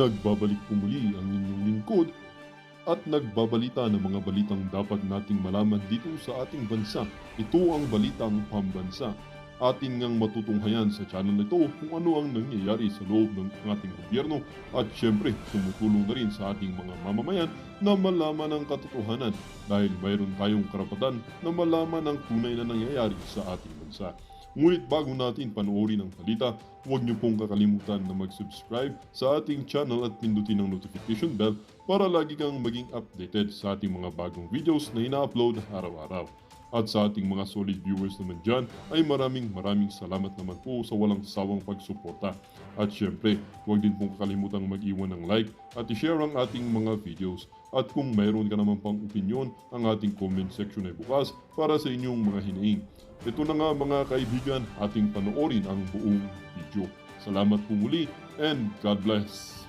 Nagbabalik po muli ang inyong lingkod at nagbabalita ng mga balitang dapat nating malaman dito sa ating bansa. Ito ang Balitang Pambansa. Ating ngang matutunghayan sa channel nito kung ano ang nangyayari sa loob ng ating gobyerno at syempre tumutulong na rin sa ating mga mamamayan na malaman ang katotohanan dahil mayroon tayong karapatan na malaman ang tunay na nangyayari sa ating bansa. Ngunit bago natin panoorin ang balita, huwag niyo pong kakalimutan na mag-subscribe sa ating channel at pindutin ang notification bell para lagi kang maging updated sa ating mga bagong videos na ina-upload araw-araw. At sa ating mga solid viewers naman dyan ay maraming salamat naman po sa walang sawang pagsuporta. At syempre, huwag din pong kakalimutan mag-iwan ng like at i-share ang ating mga videos. At kung mayroon ka naman pang opinion, ang ating comment section ay bukas para sa inyong mga hinaing. Ito na nga mga kaibigan, ating panoorin ang buong video. Salamat po muli and God bless!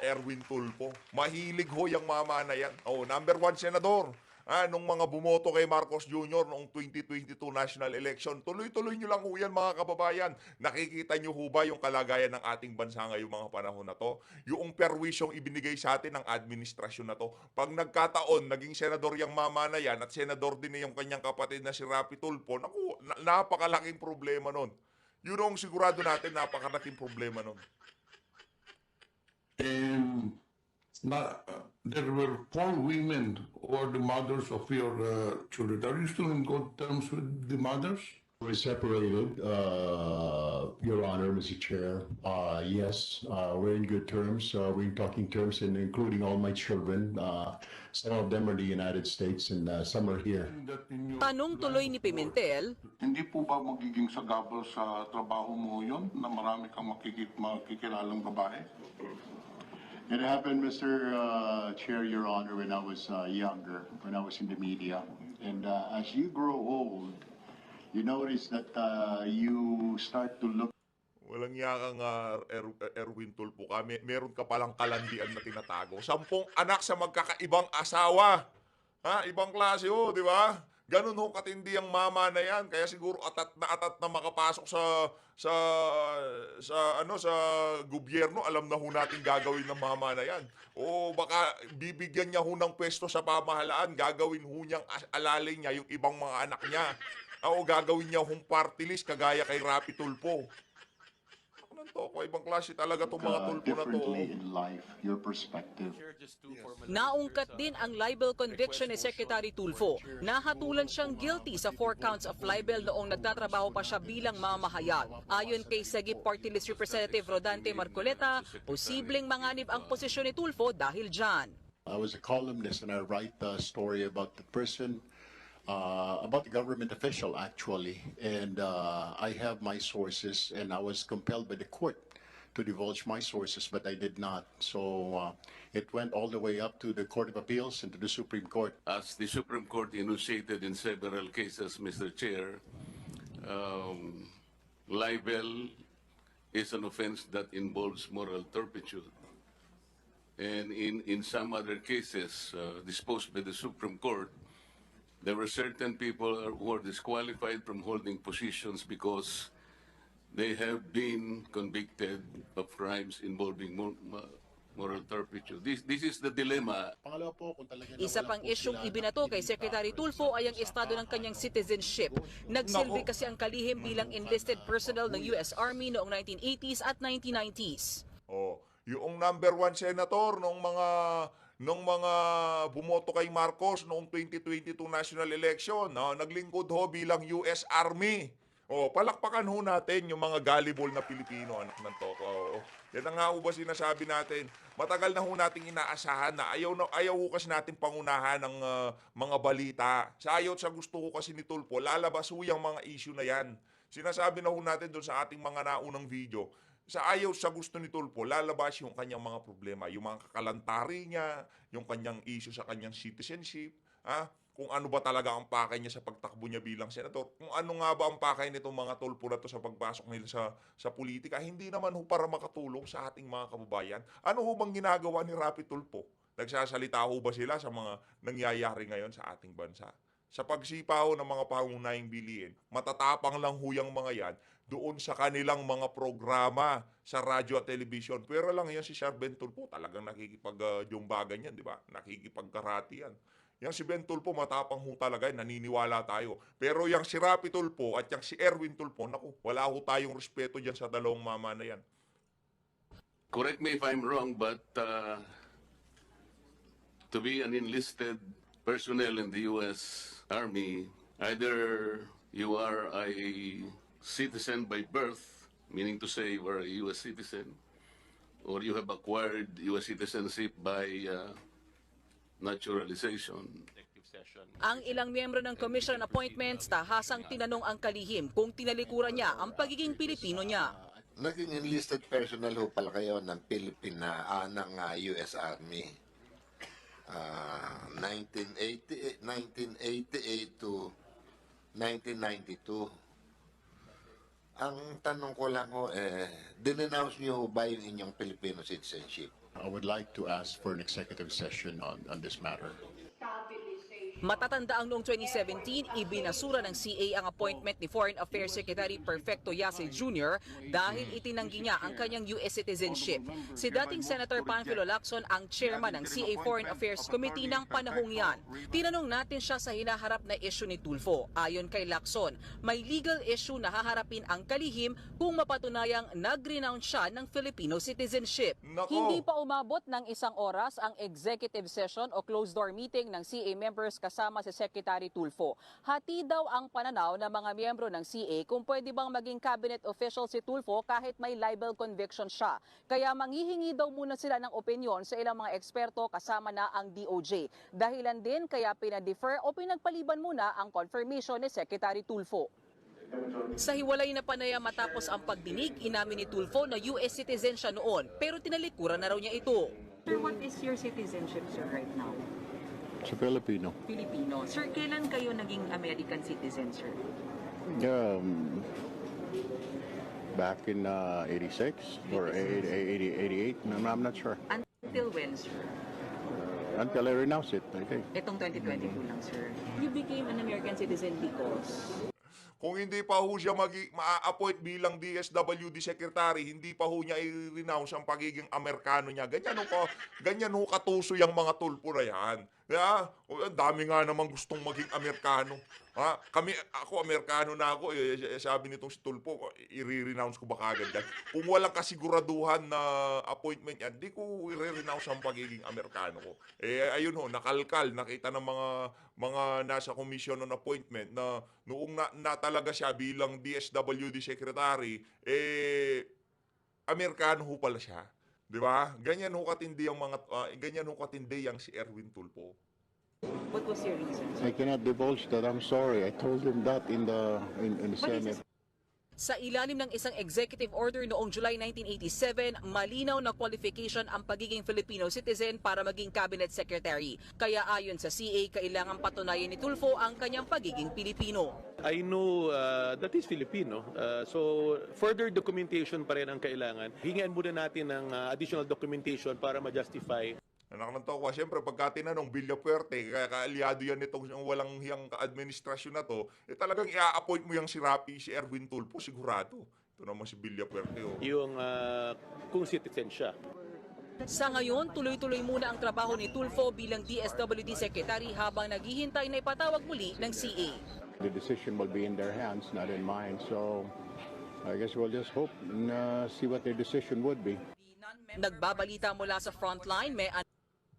Erwin Tulfo. Mahilig ho yung mama na yan. Oh, number 1 senador. Nung mga bumoto kay Marcos Jr. noong 2022 national election, tuloy-tuloy nyo lang ho yan mga kababayan. Nakikita nyo ho ba yung kalagayan ng ating bansa ngayong mga panahon na to? Yung perwisyong ibinigay sa atin ng administrasyon na to. Pag nagkataon, naging senador yung mama na yan at senador din yung kanyang kapatid na si Rapi Tulfo, naku, napakalaking problema nun. Yun ang sigurado natin, napakalaking problema nun. And there were 4 women who are the mothers of your children. Are you still in good terms with the mothers? We're separated, Your Honor, Mr. Chair. Yes, we're in good terms. We're in talking terms, and including all my children. Some of them are in the United States, and some are here. Tanong tuloy ni Pimentel, Hindi po ba magiging sagabal sa trabaho mo yun na marami kang makikilalang babae? It happened, Mr. Chair, Your Honor, when I was younger, when I was in the media. And as you grow old, you notice that you start to look. Walang yakang Erwin Tulfo ka. Meron ka palang kalandian na tinatago. 10 anak sa magkakaibang asawa. Ibang klase ho, di ba? Ganun ho katindi ang mama na yan. Kaya siguro atat na makapasok sa gobyerno. Alam na ho natin gagawin ng mama na yan. O baka bibigyan niya ho ng pwesto sa pamahalaan. Gagawin ho niyang alalay niya yung ibang mga anak niya. O gagawin niya hong party list kagaya kay Rapi Tulfo. Ibang klase talaga itong mga tulpo na to. Differently in life, your perspective. naungkat din ang libel conviction ni Secretary Tulfo. Nahatulan siyang guilty sa 4 counts of libel noong nagtatrabaho pa siya bilang mamahayag. Ayon kay Sagip Party List Representative Rodante Marcoleta, posibleng manganib ang posisyon ni Tulfo dahil dyan. I was a columnist, and I write a story about the person, about the government official, actually. And I have my sources, and I was compelled by the court to divulge my sources, but I did not. So it went all the way up to the Court of Appeals and to the Supreme Court. As the Supreme Court enunciated in several cases, Mr. Chair, libel is an offense that involves moral turpitude. And in some other cases disposed by the Supreme Court, there were certain people who were disqualified from holding positions because they have been convicted of crimes involving moral turpitude. This is the dilemma. Pangalawa po, kung talaga Isa pang isyong ibinato kay Secretary Tulfo ay ang estado ng kanyang citizenship. Nagsilbi kasi ang kalihim bilang enlisted personnel ng US Army noong 1980s at 1990s. Yung number 1 senator nung mga bumoto kay Marcos noong 2022 national election, naglingkod ho bilang US Army. Palakpakan ho natin yung mga gullible na Pilipino, anak ng toko. Yan ang nga ho ba sinasabi natin. Matagal na ho nating inaasahan na ayaw ho kasi natin pangunahan ng mga balita. Sa gusto ko kasi ni Tulfo, lalabas ho yung mga issue na yan. Sinasabi na ho natin doon sa ating mga naunang video, sa gusto ni Tulfo, lalabas yung kanyang mga problema, yung mga kakalantari niya, yung kanyang issue sa kanyang citizenship, kung ano ba talaga ang pakay niya sa pagtakbo niya bilang senador, kung ano nga ba ang pakay nitong mga Tulfo na to sa pagpasok nila sa politika, hindi naman ho para makatulong sa ating mga kababayan. Ano ho bang ginagawa ni Rapi Tulfo? Nagsasalita ho ba sila sa mga nangyayari ngayon sa ating bansa? Sa pagsipa ho ng mga pangunahing bilihin, matatapang lang ho yung mga yan doon sa kanilang mga programa sa radyo at telebisyon. Pero lang yan si Sir Ben Tulfo, talagang nakikipag-jumbagan yan, di ba? Nakikipagkarati yan. Yang si Ben Tulfo, matapang ho talaga yan, naniniwala tayo. Pero yang si Rapi Tulfo at yang si Erwin Tulfo, naku, wala ho tayong respeto dyan sa dalawang mama na yan. Correct me if I'm wrong, but to be an enlisted personnel in the U.S. Army, either you are a citizen by birth, meaning to say you are a U.S. citizen, or you have acquired U.S. citizenship by naturalization. Ang ilang miyembro ng Commission on Appointments tahasang tinanong ang kalihim kung tinalikuran niya ang pagiging Pilipino niya. Naging enlisted personnel ho pala kayo ng US Army. 1988 to 1992. Ang tanong ko lang ho, dinenounce niyo ho ba yung inyong Filipino citizenship? I would like to ask for an executive session on this matter. Matatanda ang noong 2017, ibinasura ng CA ang appointment ni Foreign Affairs Secretary Perfecto Yasi Jr. dahil itinanggi niya ang kanyang US citizenship. Si dating Senator Panfilo Lacson ang chairman ng CA Foreign Affairs Committee ng panahong yan. Tinanong natin siya sa hinaharap na issue ni Tulfo. Ayon kay Lacson, may legal issue na haharapin ang kalihim kung mapatunayang nag-renounce siya ng Filipino citizenship. Nako. Hindi pa umabot ng isang oras ang executive session o closed-door meeting ng CA members kasama si Secretary Tulfo. Hati daw ang pananaw ng mga miyembro ng CA kung pwede bang maging cabinet official si Tulfo kahit may libel conviction siya. Kaya manghihingi daw muna sila ng opinyon sa ilang mga eksperto kasama na ang DOJ. Dahilan din kaya pinadefer o pinagpaliban muna ang confirmation ni Secretary Tulfo. Sa hiwalay na panayam matapos ang pagdinig, inamin ni Tulfo na US citizen siya noon pero tinalikuran na raw niya ito. Sir, what is your citizenship, sir, right now? Sa Filipino. Filipino. Sir, kailan kayo naging American citizen, sir? Back in 86 or 88, I'm not sure. Until when, sir? Until I renounce it, I think. Itong 2022 lang, sir. You became an American citizen because... Kung hindi pa ho siya ma-appoint bilang DSWD Secretary, hindi pa ho niya i-renounce ang pagiging Amerikano niya. Ganyan ho katuso yung mga Tulfo na yan. Yeah? Ang dami nga naman gustong maging Amerikano. Ha? Ako Amerikano na ako, sabi nitong si Tulfo, i-renounce ko ba kagad yan? Kung walang kasiguraduhan na appointment yan, di ko i-renounce ang pagiging Amerikano ko. Ayun ho, nakalkal, nakita ng mga nasa commission on appointment na noong na talaga siya bilang DSWD Secretary, Amerikano ho pala siya. 'Di ba? Ganyan ho katindi ang si Erwin Tulfo. What was your reason, sir? I cannot divulge that. I'm sorry. I told him that in the Senate. Sa ilalim ng isang executive order noong July 1987, malinaw na qualification ang pagiging Filipino citizen para maging cabinet secretary. Kaya ayon sa CA, kailangan patunayan ni Tulfo ang kanyang pagiging Pilipino. I know that is Filipino. So further documentation pa rin ang kailangan. Hingian muna natin ng additional documentation para ma-justify. Nakakatawa ko, siyempre pagka tinanong Villapuerte, kaya kaalyado yan nitong walang hiyang administrasyon na to, talagang i-appoint mo yung si Rapi, si Erwin Tulfo, sigurado. Ito naman si Villapuerte. Oh. Yung kung citizen siya. Sa ngayon, tuloy-tuloy muna ang trabaho ni Tulfo bilang DSWD Secretary habang naghihintay na ipatawag muli ng CA. The decision will be in their hands, not in mine. So I guess we'll just hope and see what their decision would be. Nagbabalita mula sa frontline, may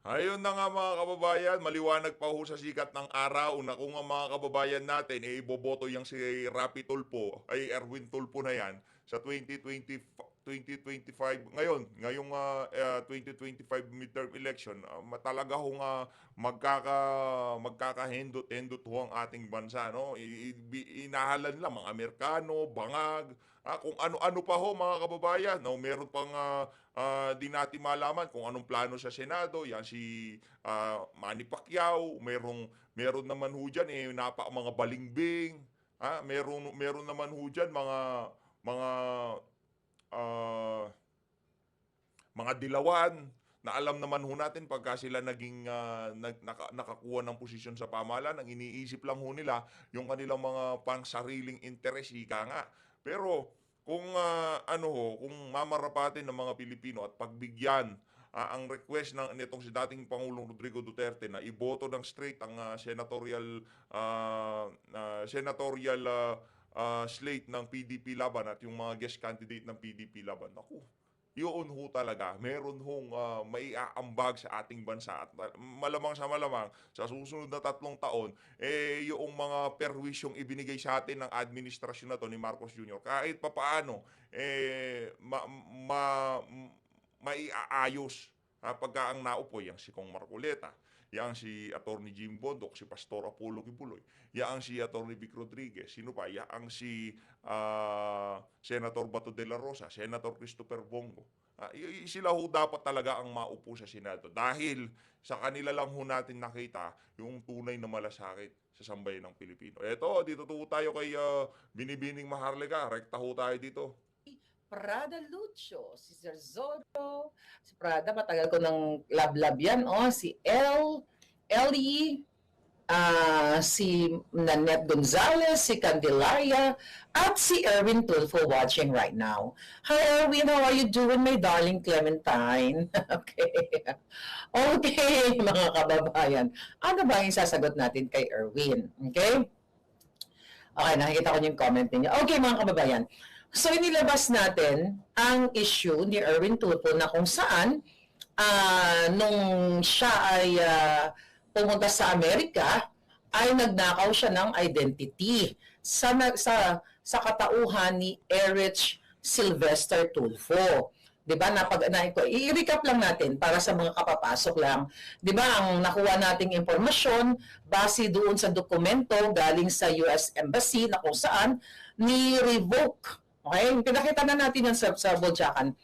Ayun na nga mga kababayan, maliwanag pa ho sa sikat ng araw na kung ang mga kababayan natin iboboto yung si Rapi Tulfo, ay Erwin Tulfo na yan sa 2025 ngayong 2025 midterm election, talaga hong magkakahendot-hendot ho ang ating bansa, no? Inahalan lang mga Amerikano, bangag, kung ano-ano pa ho mga kababayan, no? Meron pang di natin malaman kung anong plano sa Senado, yan si Manny Pacquiao, meron naman ho dyan mga balingbing, meron naman ho dyan mga dilawan, na alam naman ho natin pagka sila naging nakakuha ng posisyon sa pamahalaan, ang iniisip lang ho nila yung kanilang mga pangsariling interes, ika nga. Pero kung kung mamarapatin ng mga Pilipino at pagbigyan ang request nitong si dating Pangulong Rodrigo Duterte na iboto ng straight ang senatorial slate ng PDP Laban at yung mga guest candidate ng PDP Laban, naku, yun ho talaga, meron hong maiaambag sa ating bansa at malamang sa susunod na 3 taon, yung mga perwisyong ibinigay sa atin ng administrasyon na to ni Marcos Jr. kahit papaano, maiaayos pagka ang naupo yang si Kong Marcoleta, yang si Attorney Jim Bondoc, si Pastor Apollo Kibuloy, yang si Attorney Vic Rodriguez, sino pa, yang si Senator Bato de la Rosa, Senator Christopher Bongo. Sila ho dapat talaga ang maupo sa Senado dahil sa kanila lang ho natin nakita yung tunay na malasakit sa sambayan ng Pilipino. Eto, dito tayo kay Binibining Maharlika, rekta ho tayo dito. Prada Lucio, si Sir Zodo, si Prada, matagal ko ng love yan, si Ellie, si Nanette Gonzalez, si Candelaria, at si Erwin Tulfo watching right now. Hi Erwin, how are you doing, my darling Clementine? Okay, mga kababayan. Ano ba yung sasagot natin kay Erwin? Okay, nakikita ko yung comment niyo. Okay, mga kababayan. So, inilabas natin ang issue ni Erwin Tulfo na kung saan nung siya ay pumunta sa Amerika, ay nagnakaw siya ng identity sa katauhan ni Erich Sylvester Tulfo. 'Di ba? I-recap lang natin para sa mga kapapasok lang. 'Di ba? Ang nakuha nating impormasyon base doon sa dokumento galing sa US Embassy na kung saan ni-revoke. Okay, pinakita na natin yan sa Bodyakan.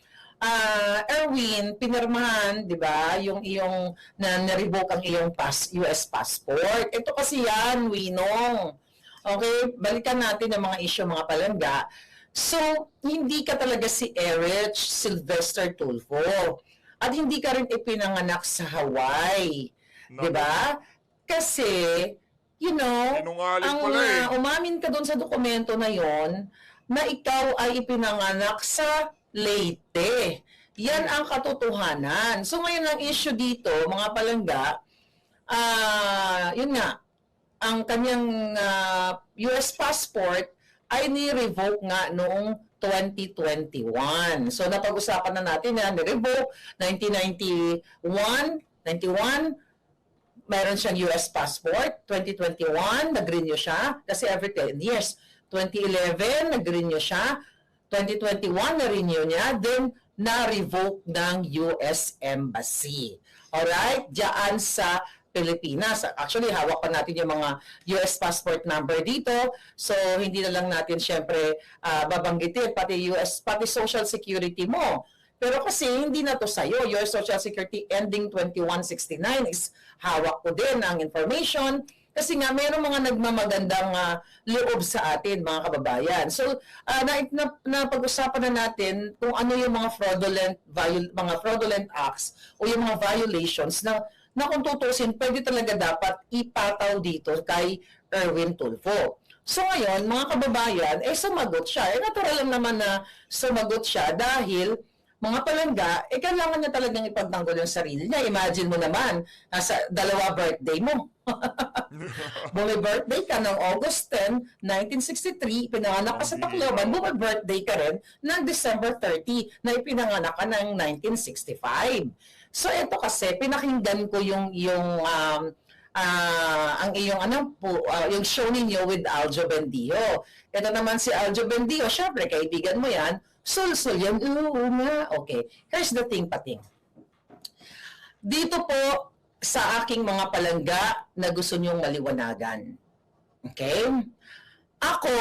Erwin, pinirmahan, di ba, yung iyong na-revoke ang iyong US passport. Ito kasi yan, Winong. Okay, balikan natin ang mga issue, mga palangga. So, hindi ka talaga si Erich Sylvester Tulfo. At hindi ka rin ipinanganak sa Hawaii. Di ba? Kasi, umamin ka doon sa dokumento na yon na ikaw ay ipinanganak sa Leyte. Yan ang katotohanan. So ngayon ang issue dito, mga palangga, yun nga, ang kanyang US passport ay ni-revoke nga noong 2021. So napag-usapan na natin na ni-revoke 1991, mayroon siyang US passport, 2021, nag-renew siya kasi every 10 years. 2011, nag-renew siya. 2021, na-renew niya. Then, na-revoke ng US Embassy. Alright? Diyan sa Pilipinas. Actually, hawak pa natin yung mga US passport number dito. So, hindi na lang natin syempre babanggitin pati Social Security mo. Pero kasi hindi na to sa'yo. Your Social Security ending 2169 is hawak ko din ang information. Kasi nga, mayroong mga nagmamagandang loob sa atin, mga kababayan. So, napag-usapan na natin kung ano yung mga fraudulent acts o yung mga violations na kung tutusin, pwede talaga dapat ipataw dito kay Erwin Tulfo. So, ngayon, mga kababayan, sumagot siya. Natural lang naman na sumagot siya dahil mga palangga, kailangan niya talagang ipagtanggol yung sarili niya. Imagine mo naman, nasa 2 birthday mo. Bumi-birthday ka ng August 10, 1963, pinanganak ka sa Tacloban, bumi-birthday ka rin ng December 30, na ipinanganak ka ng 1965. So ito kasi, pinakinggan ko yung yung show ninyo with Aljo Bendio. Ito naman si Aljo Bendio, syempre, kaibigan mo yan, sul-sul yan, okay. Here's the thing, pating. Dito po, sa aking mga palangga na gusto nyong maliwanagan. Okay? Ako,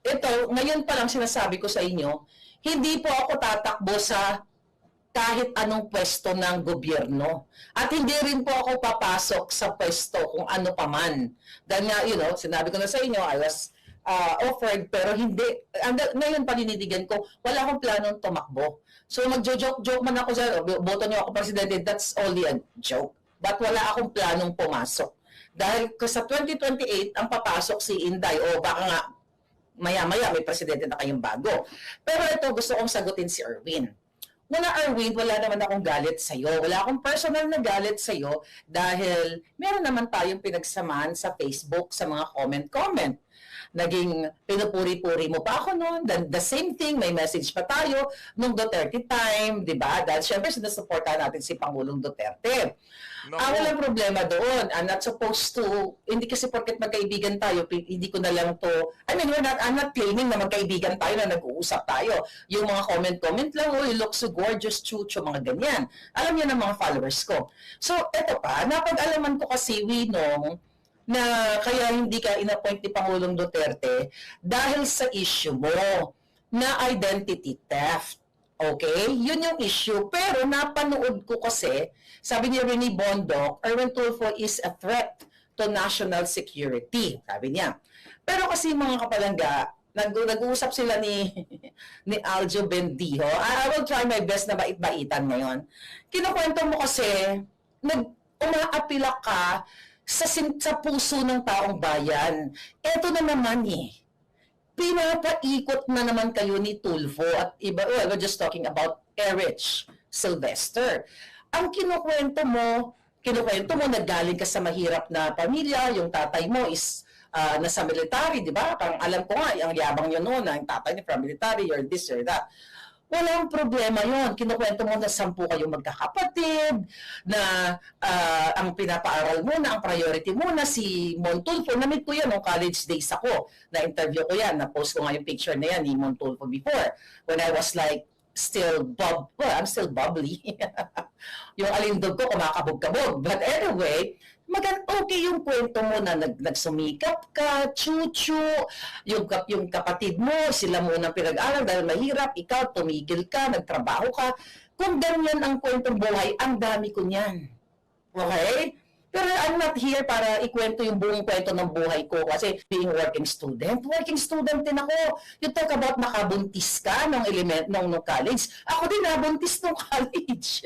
ito, ngayon pa lang sinasabi ko sa inyo, hindi po ako tatakbo sa kahit anong pwesto ng gobyerno. At hindi rin po ako papasok sa pwesto kung ano pa man. Dahil nga, sinabi ko na sa inyo, I was offered pero hindi. Ngayon panindigan ko, wala akong planong tumakbo. So magjo-joke man ako sa boto niyo ako presidente, that's only a joke. But wala akong planong pumasok. Dahil sa 2028 ang papasok si Inday o baka nga maya-maya may presidente na kayong bago. Pero ito gusto kong sagutin si Erwin. Erwin, wala naman akong galit sa'yo. Wala akong personal na galit sa'yo dahil meron naman tayong pinagsamahan sa Facebook sa mga comment-comment. Naging pinupuri-puri mo pa ako noon. The same thing, may message pa tayo nung Duterte time, di ba? Dahil syempre sinusuportahan natin si Pangulong Duterte. Walang problema doon. I'm not supposed to, hindi kasi porket magkaibigan tayo, hindi ko na lang to, I'm not claiming na magkaibigan tayo, na nag-uusap tayo. Yung mga comment lang, oh, you look so gorgeous, chucho, mga ganyan. Alam niyo ng mga followers ko. So, eto pa, napag-alaman ko kasi, Winong, na kaya hindi ka in-appoint ni Pangulong Duterte dahil sa issue mo na identity theft. Okay? Yun yung issue. Pero napanood ko kasi, sabi ni Rene Bondoc, Erwin Tulfo is a threat to national security. Sabi niya. Pero kasi mga kapalangga, nag-uusap sila ni Aljo Bendijo. I will try my best na bait-baitan ngayon. Kinukwento mo kasi, umaapila ka sa puso ng taong bayan. Ito na naman pinapaikot na naman kayo ni Tulfo at iba, we're just talking about Erich Sylvester. Ang kinukwento mo naggaling ka sa mahirap na pamilya, yung tatay mo is nasa military, di ba? Parang alam ko nga, ang yabang yun noon, ang tatay ni from military, you're this, you're that. Walang problema yon. Kinukwento mo na 10 kayong magkakapatid, na ang pinapaaral mo na, ang priority mo na si Montulfo. Na-meet ko yan nung college days ako. Na-interview ko yan. Na-post ko nga yung picture na yan ni Montulfo before. When I was like, I'm still bubbly. Yung alindog ko, kumakabog-kabog. But anyway, okay yung kwento mo na nagsumikap ka, chuchu, yung kapatid mo, sila muna pinag-aral dahil mahirap, ikaw tumigil ka, nagtrabaho ka. Kung ganyan ang kwentong buhay, ang dami ko niyan. Okay? Pero I'm not here para ikwento yung buong kwento ng buhay ko kasi being working student din ako. You talk about nakabuntis ka nung college. Ako din nabuntis nung college.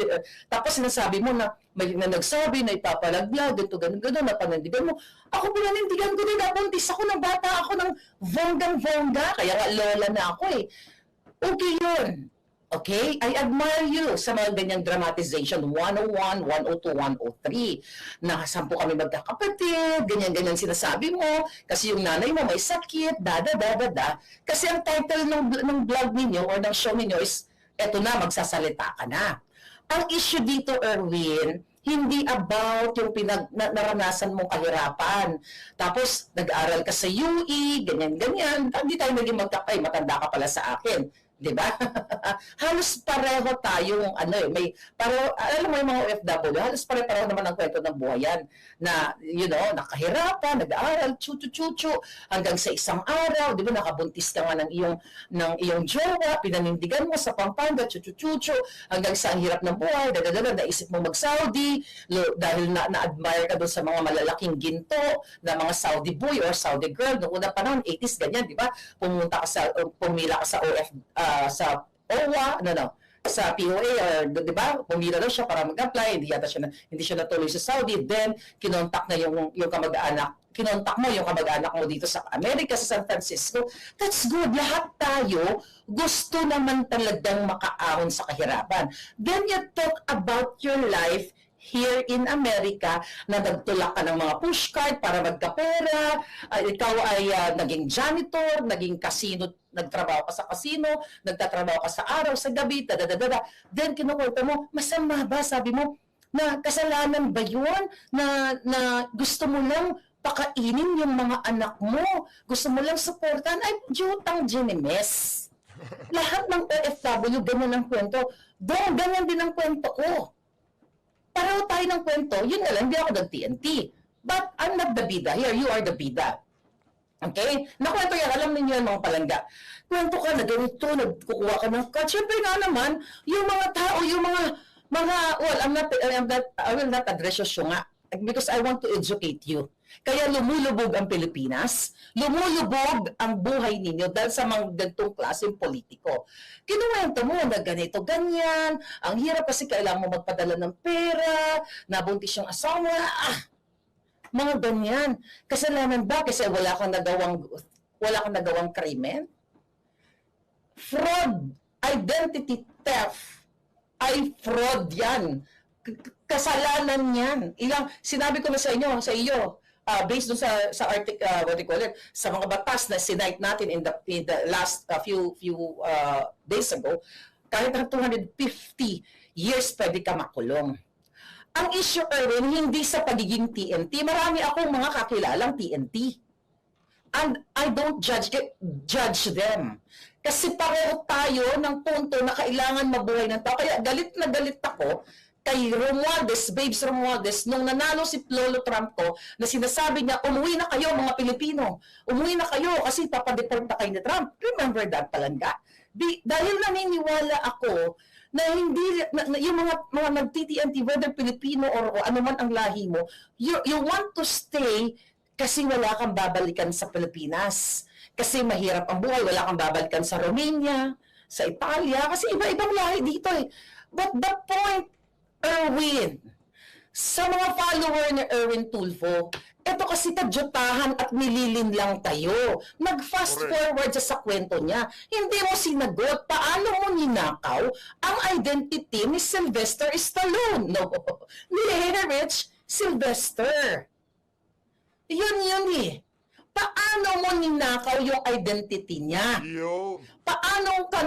Tapos sinasabi mo na may nagsabi na ipapalaglag, ganito, napanindigan mo. Ako pinanindigan ko din, nabuntis ako ng bata ako ng vonggang-vongga. Kaya nga lola na ako eh. Okay yun. Okay? I admire you sa mga ganyang dramatization. 101, 102, 103. Na 10 kami magkakapatid, ganyan-ganyan sinasabi mo. Kasi yung nanay mo may sakit, da. Kasi ang title ng vlog ninyo or ng show ninyo is, eto na, magsasalita ka na. Ang issue dito, Erwin, hindi about yung naranasan mong kahirapan. Tapos, nag-aral ka sa UE, ganyan-ganyan. Hindi tayo naging matanda ka pala sa akin. Diba? Halos pareho tayong alam mo yung mga OFW, halos pareho naman ang kwento ng buhay yan na, nakahirapan, nag-aaral, chuchu, hanggang sa isang araw, di ba, nakabuntis ka nga ng iyong jowa, pinanindigan mo sa Pampanga, chuchu, hanggang sa ang hirap ng buhay, naisip mo mag-Saudi, dahil na-admire ka doon sa mga malalaking ginto na mga Saudi boy or Saudi girl, noong unang panahon, 80s, ganyan, di ba? Pumila ka sa sa OWA, sa POA, or di ba, pumila daw siya para mag-apply, hindi siya natuloy sa Saudi, then kinontak na yung kamag-anak, yung kamag-anak mo dito sa Amerika, sa San Francisco. That's good. Lahat tayo gusto naman talagang makaahon sa kahirapan. Then you talk about your life here in America, na nagtulak ka ng mga pushcart para magkapera, ikaw ay naging janitor, naging casino, nagtrabaho ka sa casino, nagtatrabaho ka sa araw, sa gabi, Then kinukwento mo, masama ba? Sabi mo, na kasalanan ba yun? Na gusto mo lang pakainin yung mga anak mo? Gusto mo lang supportan? Ay, jutang ginimes. Lahat ng OFW, ganyan ang kwento. Ganyan din ang kwento ko. Pareho tayo ng kwento, yun na lang, hindi ako nag-TNT. But I'm not the bida here, you are the bida. Okay? Nakwento yan, alam ninyo yan mga palangga. Kwento ka na ganito, nagkukuha ka ng cut. Siyempre nga naman, yung mga tao, yung mga, well, I will not address you nga, because I want to educate you. Kaya lumulubog ang Pilipinas, lumulubog ang buhay ninyo dahil sa mga ganitong klaseng politiko. Kinuwento mo na ganito, ganyan, ang hirap kasi kailangan mo magpadala ng pera, nabuntis yung asawa, mga ganyan. Kasalanan ba kasi wala kang nagawang krimen? Fraud, identity theft, ay fraud yan. Kasalanan yan. Sinabi ko na sa iyo, based dun sa article, what do you call it, sa mga batas na sinight natin in the last few days ago, kahit ng 250 years pwede ka makulong. Ang issue, Erwin, hindi sa pagiging TNT. Marami akong mga kakilalang TNT. And I don't judge them. Kasi pareho tayo ng punto na kailangan mabuhay ng tao. Kaya galit na galit ako kay Romualdez, Babes Romualdez, nung nanalo si Lolo Trump ko, na sinasabi niya, umuwi na kayo mga Pilipino. Umuwi na kayo kasi papadeport na kayo ni Trump. Remember that, Palangga? Dahil naniniwala ako na hindi, yung mga nag-TTNT, whether Pilipino or ano man ang lahi mo, you want to stay kasi wala kang babalikan sa Pilipinas. Kasi mahirap ang buhay, wala kang babalikan sa Romania, sa Italia, kasi iba-ibang lahi dito eh. But the point, Erwin, sa mga follower ni Erwin Tulfo, ito kasi tadyutahan at nililin lang tayo. Nag-fast forward sa kwento niya. Hindi mo sinagot paano mo ninakaw ang identity ni Sylvester Stallone. No, ni Rich Sylvester. Yun eh. Paano mo ninakaw yung identity niya? Paano ka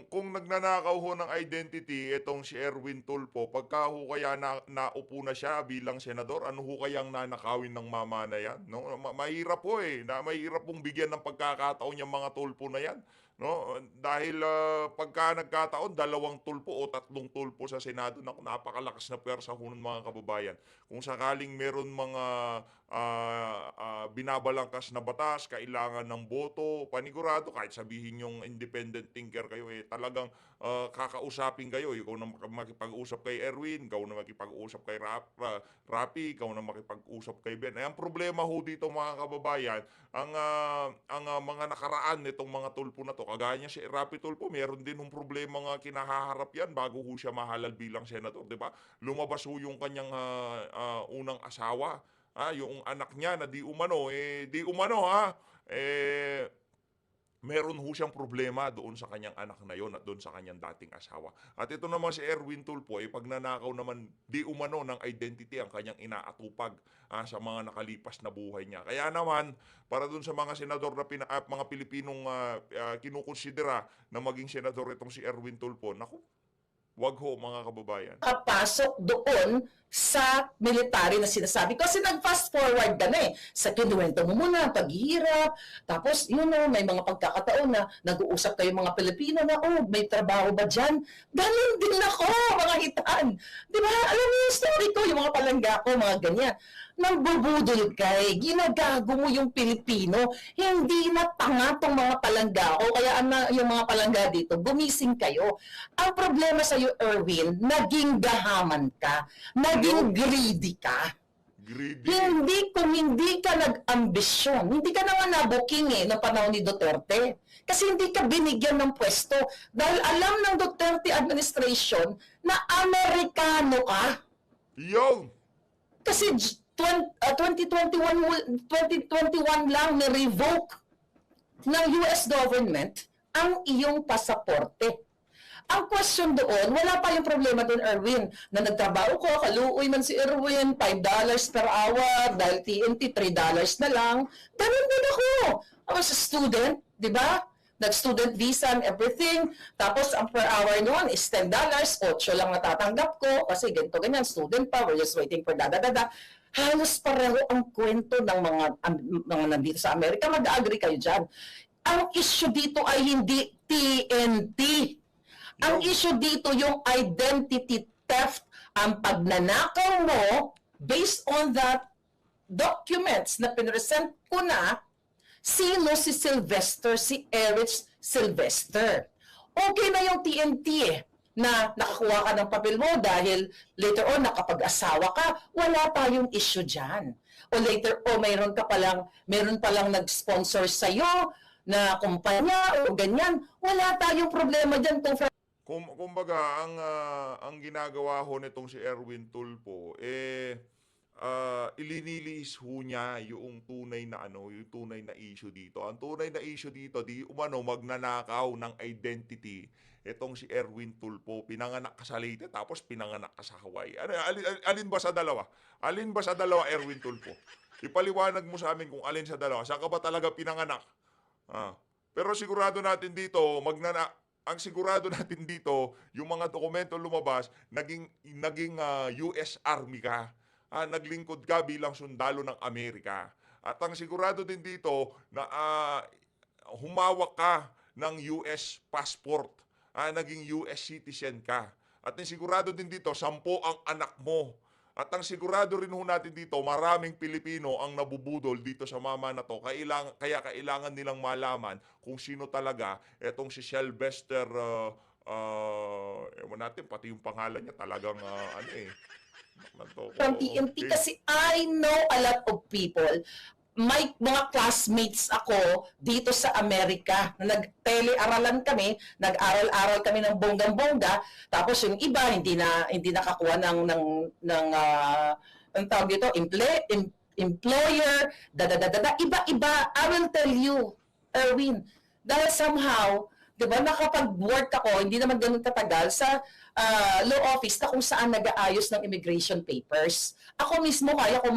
Kung nagnanakaw ho ng identity, itong si Erwin Tulfo, pagka ho kaya naupo na siya bilang senador, ano ho kayang nanakawin ng mama na yan? No? Mahirap po eh. Mahirap pong bigyan ng pagkakataon yung mga Tulfo na yan. No? Dahil pagka nagkataon, 2 Tulfo o 3 Tulfo sa Senado, napakalakas na pwersa ho ng mga kababayan. Kung sakaling meron mga binabalangkas na batas, kailangan ng boto, panigurado, kahit sabihin yung independent thinker kayo, talagang kakausapin kayo. Ikaw na makipag-usap kay Erwin, ikaw na makipag-usap kay Rapi, ikaw na makipag-usap kay Ben. Ang problema ho dito mga kababayan, ang mga nakaraan nitong mga Tulfo na to, kagaya niya si Rapi Tulfo, meron din ng problema nga kinahaharap yan bago ho siya mahalal bilang senador, di ba? Lumabas ho yung kanyang unang asawa, yung anak niya na di umano meron ho siyang problema doon sa kanyang anak na yon at doon sa kanyang dating asawa. At ito naman si Erwin Tulfo, pag nanakaw naman di umano ng identity ang kanyang inaatupag sa mga nakalipas na buhay niya. Kaya naman, para doon sa mga senador na mga Pilipinong kinukonsidera na maging senador itong si Erwin Tulfo, naku, wag ho mga kababayan. Kapasok doon sa military na sinasabi. Kasi nag-fast forward ka na eh. Sa kinuwento mo muna, paghihirap. Tapos, may mga pagkakataon na nag-uusap kayo mga Pilipino na, may trabaho ba dyan? Ganun din ako, mga hitaan. Di ba? Alam mo yung story ko, yung mga palangga ko, mga ganyan. Nagbubudol kay, ginagago mo yung Pilipino. Hindi na tanga tong mga palangga ko. Kaya yung mga palangga dito, gumising kayo. Ang problema sa iyo, Erwin, naging gahaman ka. Naging greedy ka. Kung hindi ka nag-ambisyon, hindi ka naman nabuking noong panahon ni Duterte. Kasi hindi ka binigyan ng pwesto. Dahil alam ng Duterte administration na Amerikano ka. Kasi 2021 lang ni-revoke ng US government ang iyong pasaporte. Ang question doon, wala pa yung problema doon, Erwin, na nagtrabaho ko, kaluoy man si Erwin, $5 per hour, dahil TNT, $3 na lang. Ganun din ako. I was a student, di ba? Nag-student visa and everything. Tapos, ang per hour noon is $10, 8 lang natatanggap ko, kasi ganito, ganyan, student pa, we're just waiting for da-da-da-da. Halos pareho ang kwento ng mga nandito sa Amerika. Mag-agree kayo dyan. Ang issue dito ay hindi TNT. Ang issue dito yung identity theft, ang pagnanakaw mo based on that documents na pinresent ko na, sino si Sylvester, si Erich Sylvester. Okay na yung TNT na nakakuha ka ng papel mo dahil later on nakapag-asawa ka, wala tayong issue dyan. O later on meron palang nag-sponsor sa'yo na kumpanya o ganyan, wala tayong problema dyan. Kumbaga, ang ginagawa ho nitong si Erwin Tulfo, ilinilis ho niya yung tunay na issue dito. Ang tunay na issue dito, magnanakaw ng identity itong si Erwin Tulfo. Pinanganak ka sa Leyte, tapos pinanganak ka sa Hawaii. Alin ba sa dalawa? Alin ba sa dalawa, Erwin Tulfo? Ipaliwanag mo sa amin kung alin sa dalawa. Saan ka ba talaga pinanganak? Pero sigurado natin dito, ang sigurado natin dito, yung mga dokumento lumabas, naging US Army ka. Naglingkod ka bilang sundalo ng Amerika. At ang sigurado din dito na humawak ka ng US passport. Naging US citizen ka. At ang sigurado din dito, 10 ang anak mo. At ang sigurado rin ho natin dito, maraming Pilipino ang nabubudol dito sa mama na to. Kaya kailangan nilang malaman kung sino talaga etong si Sylvester, ewan natin, pati yung pangalan niya talagang, From TNT kasi I know a lot of people. May mga classmates ako dito sa Amerika na nag-telearalan kami, nag-aral-aral kami ng bonggang-bongga, tapos yung iba hindi nakakuha ng ang tawag dito, employer, iba-iba. I will tell you, Erwin, dahil somehow, di ba, nakapag-work ako, hindi naman ganun katagal sa law office na kung saan nag-aayos ng immigration papers. Ako mismo kaya ko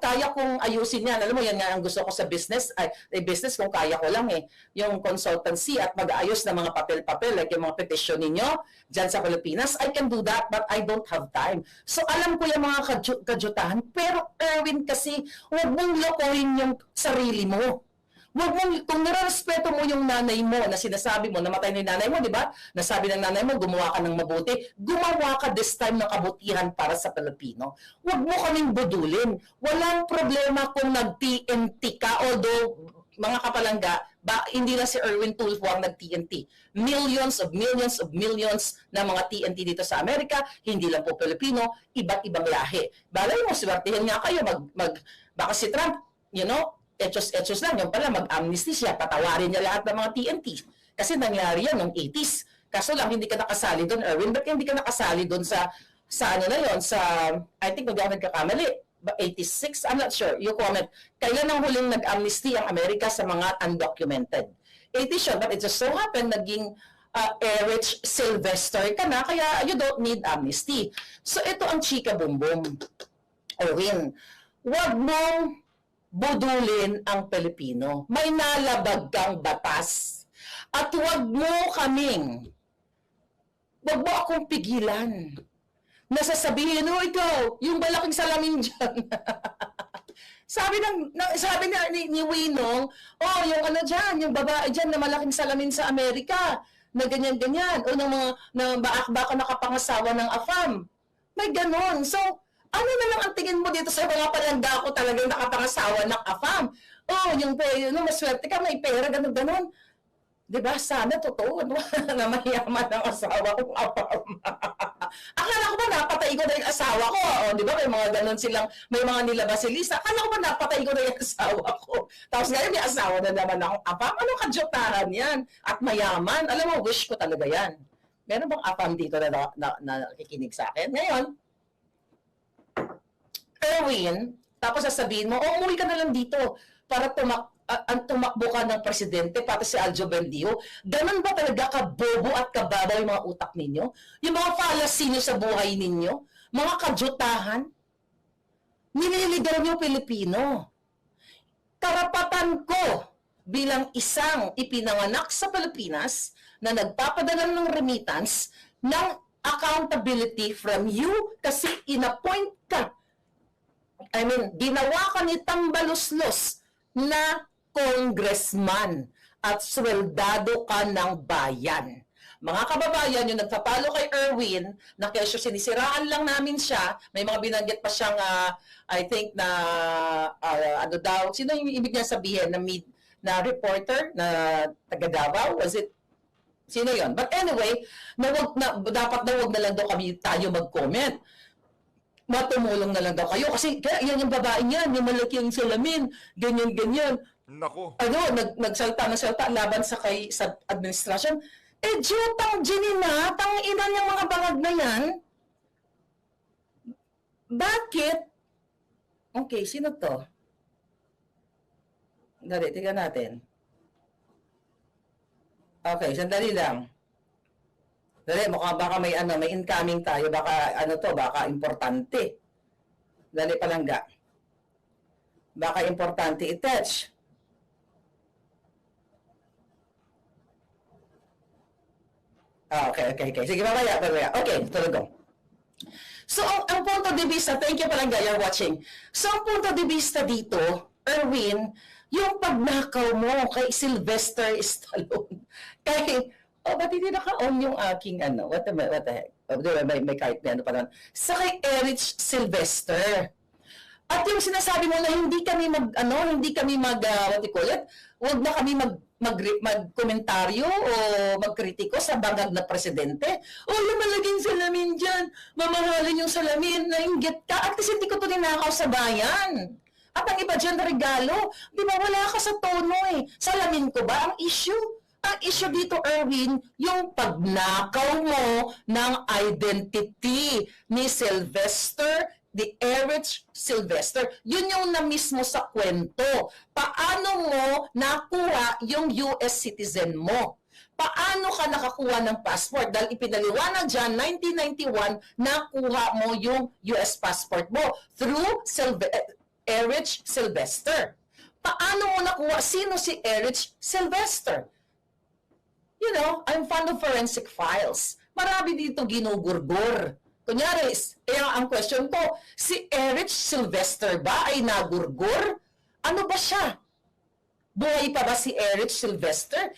kaya kong ayusin yan. Alam mo, yan nga ang gusto ko sa business. Business kung kaya ko lang yung consultancy at mag-ayos ng mga papel-papel, like yung mga petition ninyo dyan sa Pilipinas. I can do that, but I don't have time. So, alam ko yung mga kadyutahan. Pero, Erwin, kasi, huwag mong lokohin yung sarili mo. Huwag mong, kung nararespeto mo yung nanay mo na sinasabi mo, namatay na yung nanay mo, di ba? Nasabi ng nanay mo, gumawa ka ng mabuti. Gumawa ka this time ng kabutihan para sa Pilipino. Huwag mo kaming budulin. Walang problema kung nag-TNT ka, although mga kapalangga, hindi na si Erwin Tulfo ang nag-TNT. Millions na mga TNT dito sa Amerika, hindi lang po Pilipino, iba't ibang lahi. Balay mo, swertihin nga kayo, baka si Trump, etos lang, yung pala mag-amnesty siya, patawarin niya lahat ng mga TNT. Kasi nangyari yan noong 80s. Kaso lang, hindi ka nakasali doon, Erwin. Ba't hindi ka nakasali doon sa I think mag-gamit ka kamali, 86, I'm not sure, you comment. Kailan ang huling nag-amnesty ang Amerika sa mga undocumented? 80s yun, but it just so happened, naging Erich Sylvester ka na, kaya you don't need amnesty. So ito ang chika bumbum. Erwin, wag mong budulin ang Pilipino. May nalabag kang batas. At wag mo akong pigilan. Nasasabihin, ikaw, yung malaking salamin dyan. sabi ni Winong, yung yung babae dyan na malaking salamin sa Amerika, na ganyan-ganyan, o na baak-baka nakapangasawa ng AFAM. May ganon. So, ano na lang ang tingin mo dito sa mga palangga ko talagang nakapangasawa ng AFAM? Maswerte ka, may pera, ganon-ganon. Diba? Sana totoo, na mayaman ang asawa kong AFAM. Akala ko ba napatay ko na yung asawa ko? Diba? May mga ganon silang, may mga nilabas si Lisa. Akala ko ba napatay ko na yung asawa ko? Tapos ngayon may asawa na naman akong AFAM. Anong kadyotahan yan? At mayaman. Alam mo, wish ko talaga yan. Meron bang AFAM dito na nakikinig sa akin? Ngayon, Erwin, tapos sasabihin mo, umuwi ka na lang dito para tumakbo ka ng presidente, pati si Aljo Bendio. Ganun ba talaga kabobo at kababaw yung mga utak ninyo? Yung mga fallacy nyo sa buhay ninyo? Mga kadyutahan? Nililigaw nyo Pilipino. Karapatan ko bilang isang ipinanganak sa Pilipinas na nagpapadala ng remittance ng accountability from you kasi inappoint ka. Ginawa ka ni Tambaluslos na congressman at sweldado ka ng bayan. Mga kababayan, yung nagpapalo kay Erwin, na kesyo sinisiraan lang namin siya, may mga binanggit pa siyang, I think na, sino yung ibig niya sabihin, na reporter, na taga Davao? Was it Sino yon? But anyway, dapat na wag na lang daw tayo mag-comment. Matumulong na lang daw kayo. Kasi kaya yan yung babae niyan, yung malaki yung salamin, ganyan-ganyan. Nako. Nagsalta laban sa administrasyon. Jutang ginina, ina niyang mga bangag na yan. Bakit? Okay, sino to? Dali, tingnan natin. Okay, sandali lang. Dali, mukhang baka may incoming tayo, baka baka importante. Dali palangga. Baka importante i-touch. Okay. Sige, mamaya. Okay, tuloy ko. So, ang punto de vista, thank you palangga, you're watching. So, ang punto de vista dito, Erwin, yung pagnakaw mo kay Sylvester Stallone, ba't hindi naka-on yung aking what the heck? May kahit may pa lang. Sa kay Eric Sylvester. At yung sinasabi mo na hindi kami what you call it, huwag na kami magkomentaryo o magkritiko sa bangag na presidente. Lumalaging salamin dyan. Mamahalin yung salamin. Nainggit ka. At least hindi ko ito ninakaw sa bayan. At ang iba dyan na regalo. Di ba wala ka sa tono eh. Salamin ko ba ang issue? Ang issue dito, Erwin, yung pagnakaw mo ng identity ni Sylvester, the Eric Sylvester, yun yung na-miss mo sa kwento. Paano mo nakuha yung US citizen mo? Paano ka nakakuha ng passport? Dahil ipinaliwanag dyan, 1991, nakuha mo yung US passport mo through Eric Sylvester. Paano mo nakuha? Sino si Eric Sylvester? You know, I'm fond of forensic files. Marami dito ginugurgur. Kunyari, ang question ko, si Eric Sylvester ba ay nagurgur? Ano ba siya? Buhay pa ba si Eric Sylvester?